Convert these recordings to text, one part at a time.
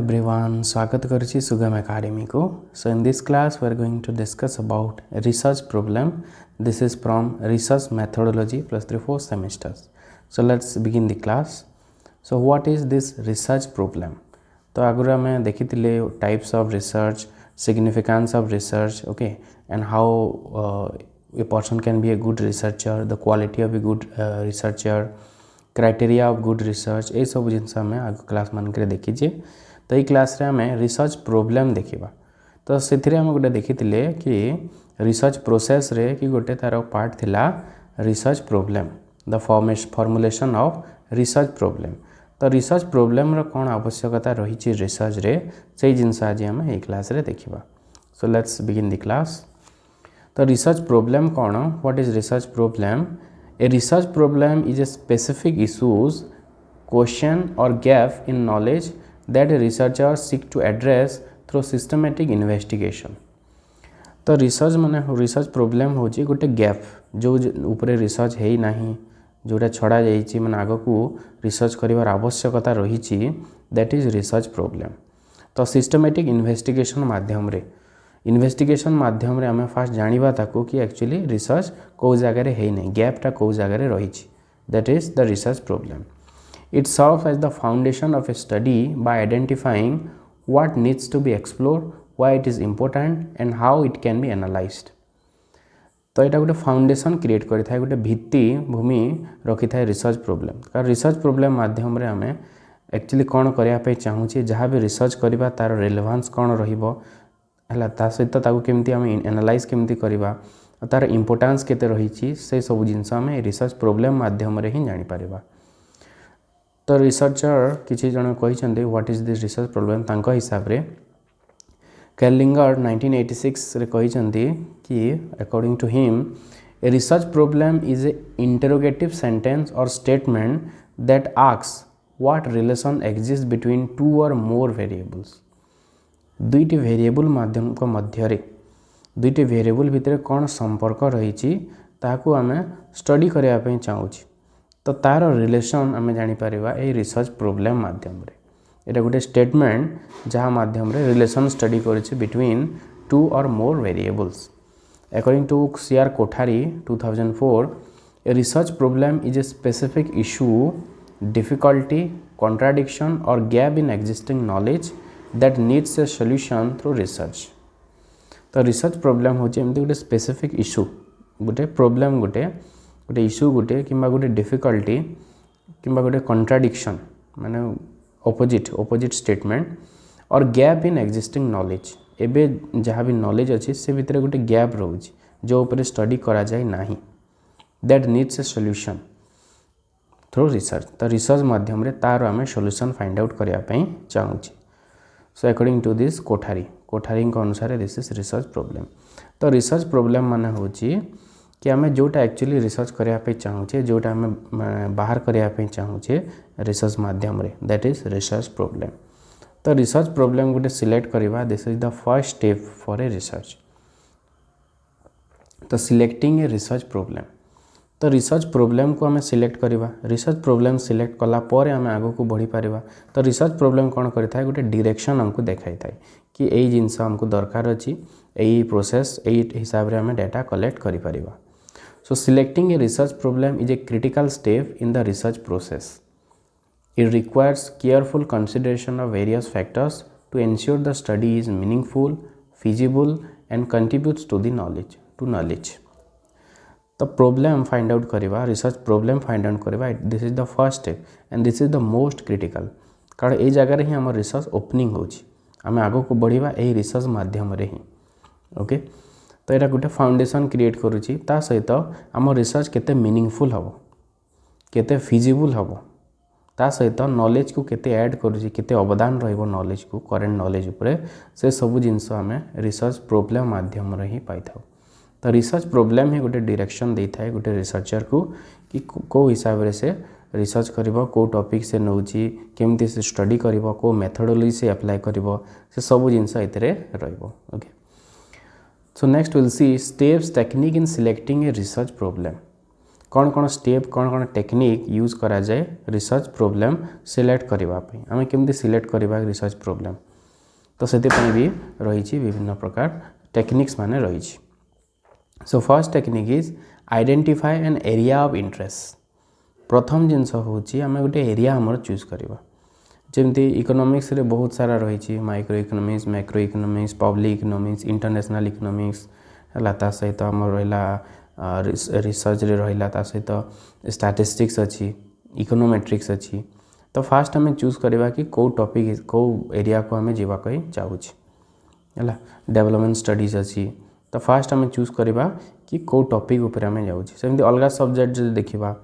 everyone, स्वागत करुच्ची सुगम academy को. So in this class we are going to discuss about research problem. This is from research methodology plus 3-4 semesters. So let's begin the class. So what is this research problem? तो आगुरा में देखी types of research, significance of research, okay, and how a person can be a good researcher, the quality of a good researcher, criteria of good research ये सब जिनस आम आग class मानक देखीचे. तो ये क्लास रे आम रिसर्च प्रोब्लेम देखा. तो से गोटे देखी कि रिसर्च प्रोसेस रे कि गोटे तार पार्ट थिला research problem, the formulation of research problem. तो रिसर्च प्रोब्लेम रो कौन आवश्यकता रही रिसर्च रे से जिनस आज आम ये क्लास रे देखा. So let's begin the class. तो रिसर्च प्रोब्लेम कौन, what is research problem? A research problem is a specific issues, question or gap in knowledge that a researcher seek to address through systematic investigation. तो research माने research problem होची गोटे gap जो ऊपर research है ना जोटा छड़ा जाइए माने आग को रिसर्च करिवार आवश्यकता रही, दैट इज रिसर्च प्रोब्लेम. तो सिस्टमेटिक इन्वेस्टिगेशन माध्यम रे आम फास्ट जानिबा ताको कि एक्चुअली रिसर्च को जगह है नहीं, गैपटा को जगह रही, that is the research problem. It serves as the foundation of a study by identifying what needs to be explored, why it is important and how it can be analysed. तो यहाँ गोटे फाउंडेशन क्रिएट करें, गोटे भित्ति भूमि रखी था research problem. कारण research problem माध्यम रे आम एक्चुअली कौन करने चाहूँचे, जहाँ भी रिसर्च करवा तार रेलेभांस कौन रहिबो है, सहित केमती आम एनालाइज केमती करवा, तार इम्पोर्टान्स केते रही, से सब जिनस आम रिसर्च प्रोब्लेम माध्यम रे ही जानीपर. तो रिसर्चर किसी जन कहते what is this research problem, तांको हिसाब रे केलिंगर 1986 रे कहते कि according to him a research problem is a interrogative sentence or statement that asks what relation exist between two or more variables. दुईटी variable माध्यम को मध्य दुईटी वेरिएबल भितर कौन संपर्क रही ताकू आम स्टडी करने चाहूँ. तो तार रिलेशन आम जानीपर ये रिसर्च प्रोब्लेम माध्यम रे. ये गोटे स्टेटमेंट जहाँ माध्यम रे रिलेशन स्टडी करिछि between two or more variables. According to C.R. Kothari 2004, a research problem is a specific issue, difficulty, contradiction or gap in existing knowledge that needs a solution through research. तो research problem होची एमती गोटे specific issue, गोटे problem, गोटे issue, गोटे कि गोटे difficulty कि गोटे कॉन्ट्राडिक्शन माने opposite statement or gap in existing knowledge. एबे जहाँ भी नॉलेज अच्छी से भितर गोटे गैप रोचे जो ऊपर स्टडी करा जाए नाही, that needs a solution through research. तो रिसर्च माध्यम रे तार आम सॉल्यूशन फाइंड आउट करने चाहूँ. So according to this Kothari अनुसार दिस इज रिसर्च प्रोब्लेम. तो रिसर्च प्रोब्लेम माने होची कि आम जोटा एक्चुअली रिसर्च करने चाहूँचे, जोटा आम बाहर करने चाहूँचे रिसर्च माध्यम रे, दैट इज रिसर्च प्रोब्लेम. तो रिसर्च प्रोब्लेम गोटे सिलेक्ट करवा, this is the first step for a research. तो सिलेक्टिंग ए रिसर्च प्रोब्लेम. तो रिसर्च प्रोब्लेम को आम सिलेक्ट करवा, रिसर्च प्रोब्लेम सिलेक्ट कला आम आग को बढ़ी पारिबा. तो रिसर्च प्रोब्लेम कौन करें, गोटे डायरेक्शन आमको देखाई थाए कि यही जिनस आमको दरकार अच्छी, यही प्रोसेस यही हिसाब रे आम डाटा कलेक्ट करि परिबा. So selecting a research problem is a critical step in the research process. It requires careful consideration of various factors to ensure the study is meaningful, feasible and contributes to the knowledge. तो problem find out करवा, research problem find out करवा, this is the first step and this is the most critical. कारण ये जगह ही आम research opening होची, आम आग को बढ़िया यही रिसर्च माध्यम रे ही. ओके, तो यहाँ गोटे फाउंडेशन क्रिएट करुच्ची, ता सहित आम रिसर्च केते मीनिंगफुल हम, केते फिजिबल हम, ता सहित नॉलेज को केते ऐड करुच्ची, केते अवदान रहिबो नॉलेज को, करेंट नॉलेज उपरे, से सब जिनस आम रिसर्च प्रोब्लेम माध्यम रे ही पाई थाउ. तो रिसर्च प्रोब्लेम ही गोटे डायरेक्शन दे था गोटे रिसर्चर को कि को हिसाब से रिसर्च करिबो, को टॉपिक से नौची, केमती से स्टडी करिबो, को मेथोडोलॉजी से अप्लाई करिबो, से सब जिनस एतरे रहिबो. Okay, so next will C steps technique in selecting a research problem. कौन कौन स्टेप कौन कौन टेक्निक यूज करा जाए रिसर्च प्रोब्लेम सिलेक्ट करबा पई आमे केमती सिलेक्ट करबा रिसर्च प्रोब्लेम तो से भी रही विभिन्न प्रकार टेक्निक्स माने रही। So first technique is identify an area of interest. प्रथम जिनस होची आमे गोटे एरिया हमर चूज करबा जेमती इकोनॉमिक्स रे बहुत सारा रही micro economics macro economics public economics international economics हला ता सहित हमर रहला रिसर्च रे रहला ता सहित स्टैटिस्टिक्स अच्छी इकोनोमेट्रिक्स अच्छी। तो फास्ट आम चूज करवा कि कौ टॉपिक कौ एरिया को आम जावाक चाहूँ है डेवलपमेंट स्टडीज अच्छी। तो फास्ट आम चूज करवा कि कौ टॉपिक उपर आम जाऊँ सेमती अलग सब्जेक्ट जो देखा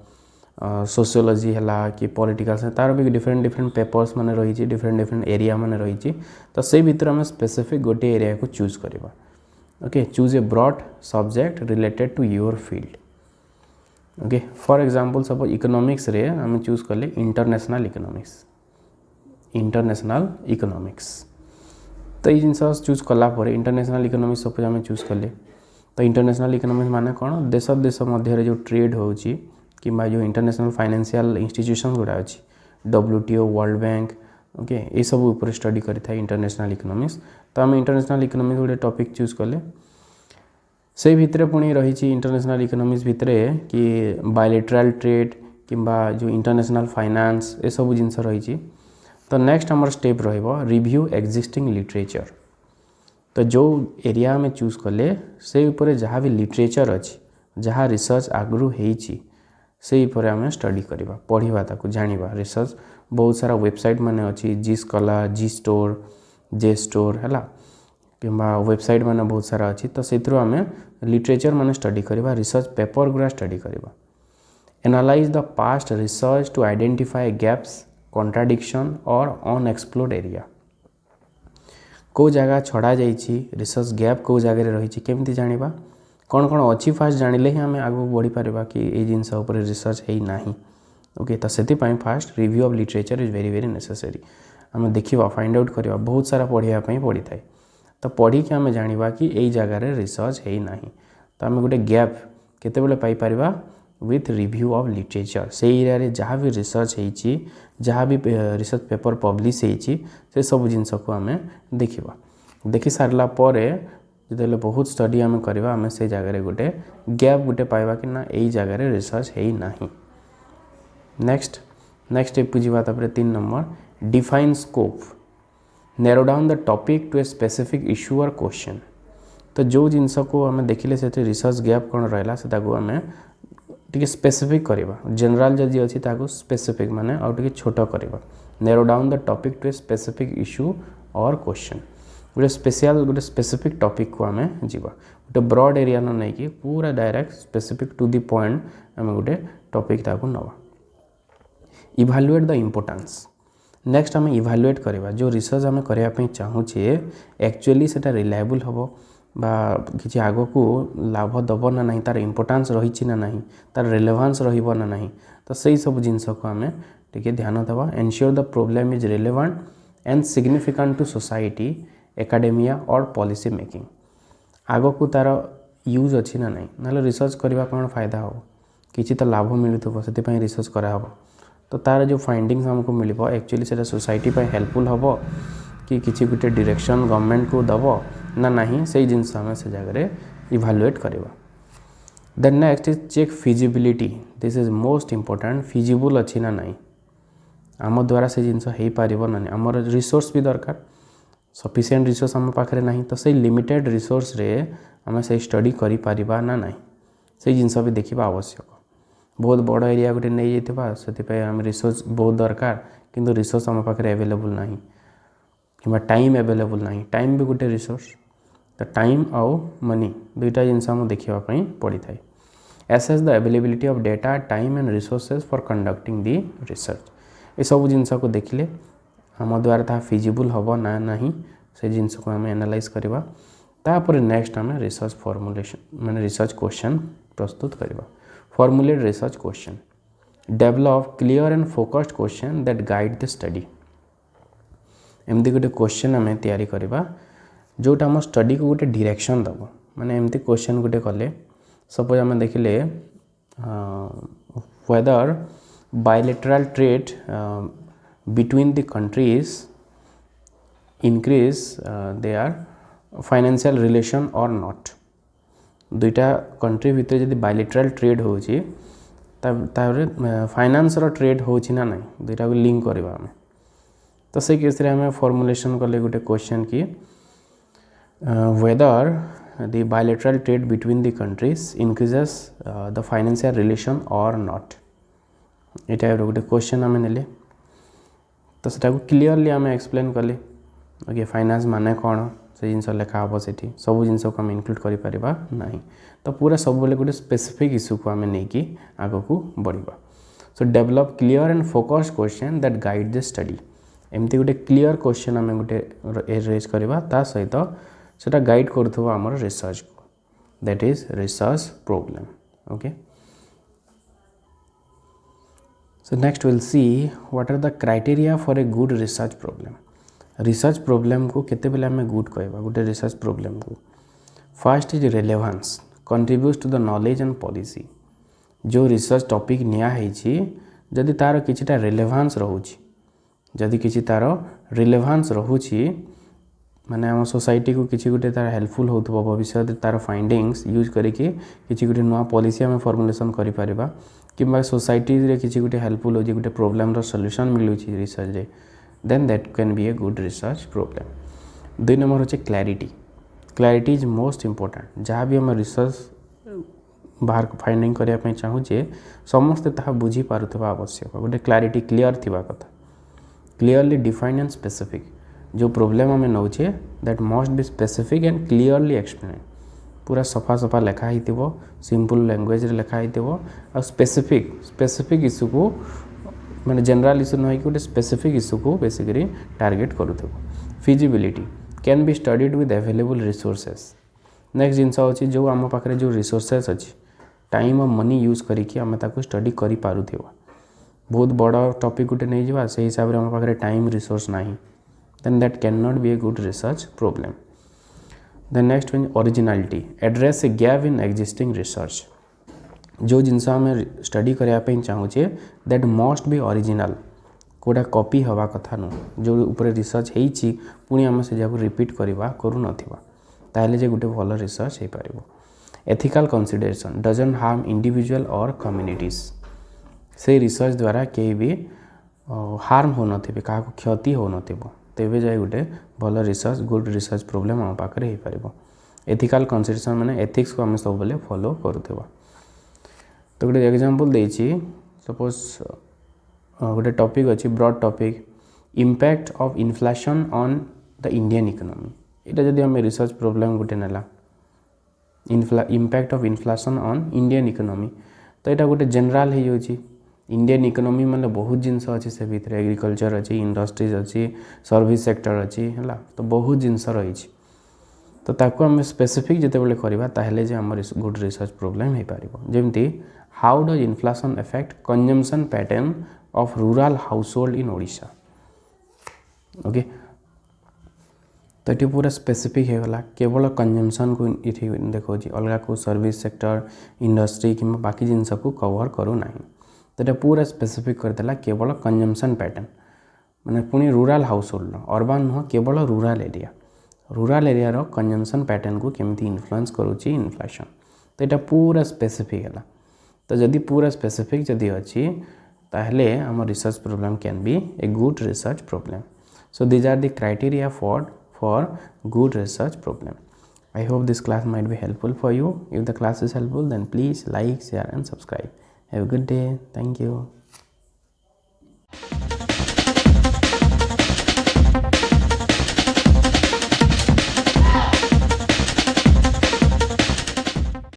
सोशियोलॉजी है कि पॉलिटिकल तार भी डिफरेंट डिफरेंट पेपर्स माने रही डिफरेंट डिफरेंट एरिया माने रही। तो से भितर आम स्पेसिफिक गोटे एरिया को चूज करवा। Okay choose a broad subject related to your field. Okay for example suppose economics रे आम चूज कले इंटरनेशनल इकोनॉमिक्स तो ये जिनस चूज कला इंटरनेशनल इकोनॉमिक्स सपोज आम चूज कले तो इंटरनेशनल इकोनॉमिक्स माने कौन देश देश मध्य जो ट्रेड होची कि जो इंटरनेशनल फाइनेंशियल इंस्टीट्यूशन गुड़ा अच्छी WTO वर्ल्ड बैंक ओके ये सब ऊपर स्टडी करता है इंटरनेशनल इकोनॉमिक्स। तो आम इंटरनेशनल इकोनॉमिक्स गोटे टॉपिक चूज कले से भितर पुणी रही इंटरनेशनल इकोनॉमिक्स भितर कि बायलेटराल ट्रेड किंबा जो इंटरनेशनल फाइनेंस ये सब जिनस रही। तो नेक्स्ट आमर स्टेप रहिबो रिव्यू एक्जिस्टिंग लिटरेचर। तो जो एरिया आम चूज कले से ऊपर जहाँ भी लिटरेचर अच्छी जहाँ रिसर्च आगु होती से ऊपर आम स्टडी करवा पढ़ा ताकू जानिबा। रिसर्च बहुत सारा वेबसाइट माने अच्छी जी स्कॉलर जी स्टोर जे स्टोर है किंबा वेबसाइट माने बहुत सारा अच्छी। तो से आम लिटरेचर माने स्टडी करवा रिसर्च पेपर गुड़ा स्टडी करवा। Analyse the past research to identify gaps contradiction और अनएक्सप्लोर्ड एरिया। कौ जगह छड़ा जाइए रिसर्च गैप कौ जगह रही केमती जानिबा कौन कौन अच्छी फास्ट जानिले ही आम आगू बढ़ी पारिबा कि ये जिनस उपर रिसर्च है नहीं। ओके तो से fast review of literature is very very necessary. आम देखा फाइंड आउट करवा बहुत सारा पढ़ाई पड़ी थाए तो पढ़ी कि आम जानिबा कि यही जगार रिसर्च है नहीं। तो आम गोटे गैप केतेबेले पाई परिबा विथ रिव्यू ऑफ लिटरेचर से एरिया रे जहाँ भी रिसर्च होती जहाँ भी रिसर्च पेपर पब्लिश होती से सब जिनस को आम देखा देखि सारला परे जो बहुत स्टडी आम करवा आम से जगह गोटे गैप गोटे पाइबा कि ना यही जगार रिसर्च है नहीं। नेक्स्ट स्टेप को जीवा 3 number define scope narrow down the topic to a specific issue और क्वेश्चन। तो जो जिनस को आम देखिले से रिसर्च गैप कौन रहा से आम टी स्पेसिफिक करवा जनरल जदि अच्छी स्पेसिफिक माने आउ टी छोट करवा narrow down the topic to a specific issue और क्वेश्चन गोटे स्पेशल गोटे स्पेसिफिक टॉपिक को आम जीवा गोटे ब्रॉड एरिया न नहीं कि पूरा direct specific to the point आम गोटे टॉपिक ताकू नवा। इभालुएट द इम्पोर्टेंस नेक्स्ट आम इभालुएट करवा जो रिसर्च आम करने चाहूचे एक्चुअली सेटा रिलायबल हम बा किसी आग को लाभ दब ना नहीं तार इम्पोर्टेंस रही ना नहीं तार रिलेवेंस रहिबो ना नहीं। तो सही सब जिनस को आम टिके ध्यान देवा ensure the problem is relevant and significant to society academia और पॉलिसी मेकिंग आग को तार यूज अच्छी ना नहीं ना रिसर्च करवा कौन फायदा हो किसी तो लाभ मिलूब से रिसर्च कराब। तो तार जो फाइंडिंग्स हमको मिल एक्चुअली से सोसाइटी हेल्पफुल हम कि किसी गोटे डायरेक्शन गवर्नमेंट को दब ना नहीं से जिनस आम से जगह इभालुएट करवा। Then next is check feasibility this is most important feasible अच्छी ना नहीं आम द्वारा से जिनस हो पार ना नहीं आमर रिसोर्स भी दरकार सफिशिएंट रिसोर्स आम पाखे ना तो से लिमिटेड रिसोर्स रे आम से स्टडी करि परिबा ना नहीं से जिनस भी देखा आवश्यक। बहुत बड़ एरिया गोटे नहीं जाइए से आम रिसोर्स बहुत दरकार किंतु रिसोर्स आम पाखे अवेलेबल ना कि टाइम अवेलेबल ना टाइम भी गोटे रिसोर्स तो टाइम आउ मनी दुईटा जिनस आम देखापी पड़ी था। Assess the availability of data time and resources for conducting the research ये सब जिनस को देखिले आम द्वारा ता फिजिबल हम ना नहीं से जिनस को आम एनालाइज करवा। तापर नेक्स्ट आम रिसर्च फॉर्मुलेशन माने रिसर्च क्वेश्चन प्रस्तुत करवा। Formulate research question develop clear and focused question that guide the study एमती गोटे क्वेश्चन आम तैयारी करवा जोटा आम स्टडी को गोटे डायरेक्शन दब माने एमती क्वेश्चन गोटे कले सपोज आम देखिले whether bilateral trade between the countries increase their financial relation or not. दुईटा कंट्री भितर जदि बायलेटराल ट्रेड होची फाइनान्स रो ट्रेड होची ना नहीं दुईटा को लिंक करवा आम तो से केस रे आम फॉर्मुलेशन कले गोटे क्वेश्चन कि whether the bilateral trade between the countries increases the financial relation or not ये गोटे क्वेश्चन आम नेले तो सेटा को क्लीयरली आम एक्सप्लेन कले ओके फाइनान्स माने कौन से जिन लिखा हे से सब जिन को आम इनक्लूड करें तो पूरा सब बेले गोटे स्पेसिफिक इश्यू को आम नहीं आग को बढ़ा सो develop clear and focused question that guide the study एमती गोटे क्लीयर क्वेश्चन आम गोटे रेज करवा ता सहित सेटा गाइड करुवा आम रिसर्च को that is research problem okay so next will see what are the criteria for a good research problem research problem को केते बेले आम गुड कहवा गोटे रिसर्च प्रॉब्लम को first is relevance contributes to the knowledge and policy जो research topic निया है जदि तार किछिटा रेलेवेंस रोची जदि किछि तार रिलेवेंस रोची माने आम सोसाइटी को किछि गोटे तार हेल्पफुल होतबो भविष्य तार फाइंडिंग्स यूज करके किछि गोटे नुआ पॉलिसी आम फॉर्मुलेशन करि परिबा किबा सोसाइटी रे किछि गोटे हेल्पफुल हो गोटे प्रॉब्लम रो सॉल्यूशन मिलुछि रिसर्च रे then that can be a good research problem. 2 number होचे क्लैरिटी इज मोस्ट इम्पोर्टेंट जहाँ भी आम रिसर्च बाहर फाइंडिंग करने चाहूचे समस्ते ताहा बुझी पारुथबा आवश्यक गोटे क्लैरिटी क्लियर थिबा कथा क्लियरली डिफाइंड एंड स्पेसिफिक जो प्रॉब्लम आम नौचे that must be specific and clearly explain पूरा सफा सफा लिखा हो सिंपल लैंग्वेज रे लिखा हो आ स्पेसिफिक इश्यू को मैंने जनरल इश्यू नहीं कि गोटे स्पेसिफिक इश्यू को बेसिकली टार्गेट करूथबो feasibility can be studied with available resources next जिनस अच्छी जो आम पाखे जो रिसोर्सेस अच्छी टाइम और मनी यूज करके आम ताको स्टडी करि पारुथिबा बहुत बड़ टॉपिक गोटे नहीं जावा से हिसाब रे आम पाखे टाइम रिसोर्स नहीं then that can not be a good research problem then next one originality address a gap in existing research जो जिनस आम स्टडी करने चाहूचे दैट मस्ट बी ओरिजिनल कोडा कॉपी हवा कथा नु जो ऊपर रिसर्च होईची पुणी आम से जाको रिपीट करवा करू नथिबा ताहले जे गोटे भल रिसर्च हो पारिबो ethical consideration doesn't harm individual or communities से रिसर्च द्वारा कहीं भी हार्म हो नथिबे का क्षति हो नथिबो तेबे जाय गोटे भल रिसर्च गुड रिसर्च प्रॉब्लम आम पाखरे हो पारिबो एथिकल कंसीडरेशन माने एथिक्स को आम सब बेले फॉलो करूथबा तो गोटे एग्जांपल देछि सपोज गोटे टॉपिक अच्छी broad topic impact of inflation on the Indian economy इटा जदि हम रिसर्च प्रॉब्लम गोटे नेला impact of inflation on Indian economy तो यहाँ गोटे जनरल हो जाउछि इंडियन इकोनॉमी माने बहुत जिनस अच्छी से भितर एग्रीकल्चर अच्छी इंडस्ट्रीज अच्छी सर्विस सेक्टर अच्छी है तो बहुत जिनस रही तो ताको आम स्पेसिफिक जितेबाला करवा ताहले जे आम गुड रिसर्च प्रॉब्लम हो पारिबो जेमती how does inflation affect consumption pattern of rural household in Odisha okay तो ये पूरा स्पेसिफिक होगा केवल कंजम्पशन को ये देखो अलग को सर्विस सेक्टर इंडस्ट्री कि बाकी जिनस को कवर करू ना तो ये पूरा स्पेसिफिक करदेला केवल कंजम्पशन पैटर्न माने पुणी रूरल हाउसहोल्ड अर्बान नुह केवल रूरल एरिया रो कंजम्पशन पैटर्न को केमती इन्फ्लुएंस करूची इन्फ्लेशन तो यहाँ पूरा स्पेसिफिक है तो जदि पूरा स्पेसिफिक जदि अच्छी ताहले आम research problem can be a good research problem so these are the criteria for good research problem. I hope this class might be helpful for you. If the class is helpful, then please like, share and subscribe. Have a good day. Thank you.